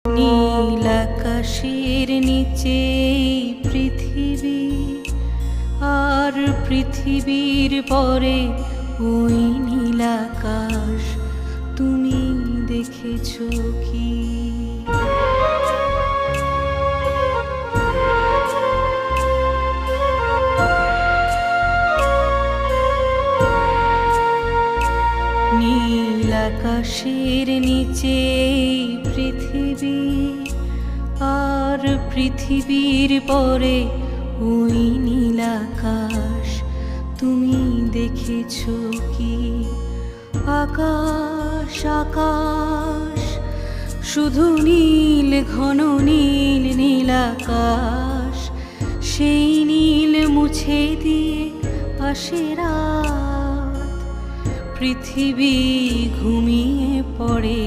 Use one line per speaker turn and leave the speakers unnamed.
নীল আকাশের নিচে পৃথিবী, আর পৃথিবীর পরে ওই নীল আকাশ তুমি দেখেছো কি? নীল আকাশের নিচে পৃথিবী, আর পৃথিবীর পরে ওই নীল আকাশ তুমি দেখেছো কি? আকাশ আকাশ শুধু নীল, ঘন নীল নীল আকাশ, সেই নীল মুছে দিয়ে আসে রাত, পৃথিবী ঘুমিয়ে পড়ে।